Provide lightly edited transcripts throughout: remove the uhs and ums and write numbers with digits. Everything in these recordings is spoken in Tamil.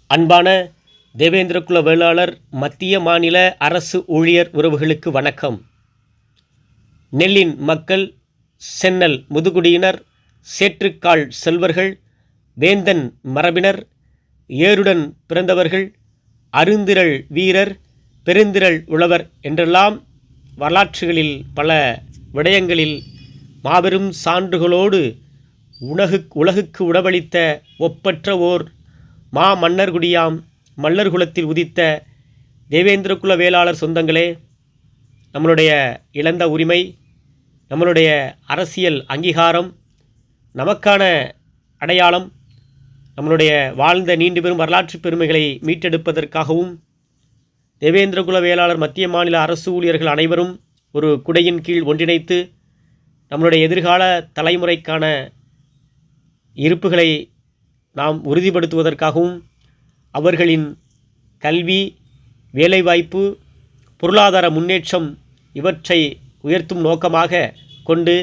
அன்பான தேவேந்திரகுல வேளாளர் மத்திய மாநில அரசு ஊழியர் உறவுகளுக்கு வணக்கம். நெல்லின் மக்கள், சென்னல் முதுகுடியினர், சேற்றுக்கால் செல்வர்கள், வேந்தன் மரபினர், ஏருடன் பிறந்தவர்கள், அருந்திரள் வீரர், பெருந்திரள் உழவர் என்றெல்லாம் வரலாற்றுகளில் பல விடயங்களில் மாபெரும் சான்றுகளோடு உலகுக்கு உணவளித்த ஒப்பற்ற ஓர் மன்னர்குடியாம் மல்லர் குலத்தில் உதித்த தேவேந்திரகுல வேளாளர் சொந்தங்களே, நம்மளுடைய இழந்த உரிமை, நம்மளுடைய அரசியல் அங்கீகாரம், நமக்கான அடையாளம், நம்மளுடைய வாழ்ந்த நீண்டு பெறும் வரலாற்று பெருமைகளை மீட்டெடுப்பதற்காகவும் தேவேந்திரகுல வேளாளர் மத்திய மாநில அரசு ஊழியர்கள் அனைவரும் ஒரு குடையின் கீழ் ஒன்றிணைத்து நம்மளுடைய எதிர்கால தலைமுறைக்கான இருப்புகளை நாம் உறுதிப்படுத்துவதற்காகவும் அவர்களின் கல்வி, வேலைவாய்ப்பு, பொருளாதார முன்னேற்றம் இவற்றை உயர்த்தும் நோக்கமாக கொண்டு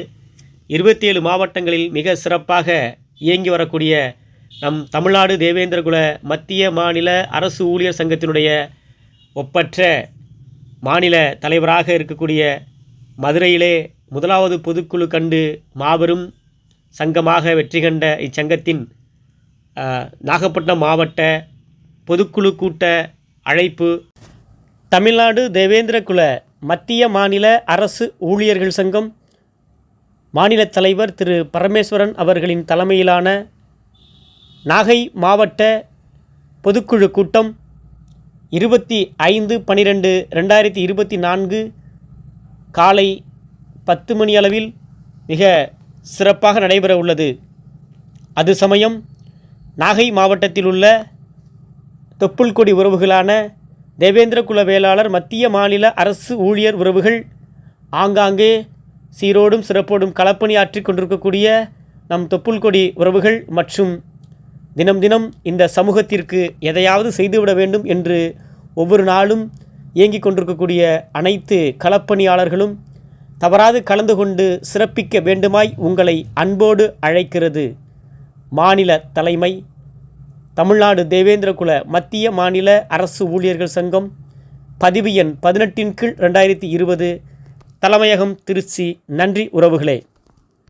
27 மாவட்டங்களில் மிக சிறப்பாக இயங்கி வரக்கூடிய நம் தமிழ்நாடு தேவேந்திரகுல மத்திய மாநில அரசு ஊழியர் சங்கத்தினுடைய ஒப்பற்ற மாநில தலைவராக இருக்கக்கூடிய மதுரையிலே முதலாவது பொதுக்குழு கண்டு மாபெரும் சங்கமாக வெற்றி கண்ட இச்சங்கத்தின் நாகப்பட்டினம் மாவட்ட பொதுக்குழு கூட்ட அழைப்பு. தமிழ்நாடு தேவேந்திரகுல மத்திய மாநில அரசு ஊழியர்கள் சங்கம் மாநில தலைவர் திரு பரமேஸ்வரன் அவர்களின் தலைமையிலான நாகை மாவட்ட பொதுக்குழு கூட்டம் 25/12/2024 காலை 10 மணி அளவில் மிக சிறப்பாக நடைபெற உள்ளது. அது சமயம் நாகை மாவட்டத்தில் உள்ள தொப்புள்கொடி உறவுகளான தேவேந்திரகுல வேளாளர் மத்திய மாநில அரசு ஊழியர் உறவுகள் ஆங்காங்கே சீரோடும் சிறப்போடும் களப்பணியாற்றி கொண்டிருக்கக்கூடிய நம் தொப்புள்கொடி உறவுகள் மற்றும் தினம் தினம் இந்த சமூகத்திற்கு எதையாவது செய்துவிட வேண்டும் என்று ஒவ்வொரு நாளும் இயங்கிக் கொண்டிருக்கக்கூடிய அனைத்து களப்பணியாளர்களும் தவறாது கலந்து கொண்டு சிறப்பிக்க வேண்டுமாய் உங்களை அன்போடு அழைக்கிறது மாநில தலைமை, தமிழ்நாடு தேவேந்திரகுல மத்திய மாநில அரசு ஊழியர்கள் சங்கம், பதிவு எண் 18/2020, தலைமையகம் திருச்சி. நன்றி உறவுகளே.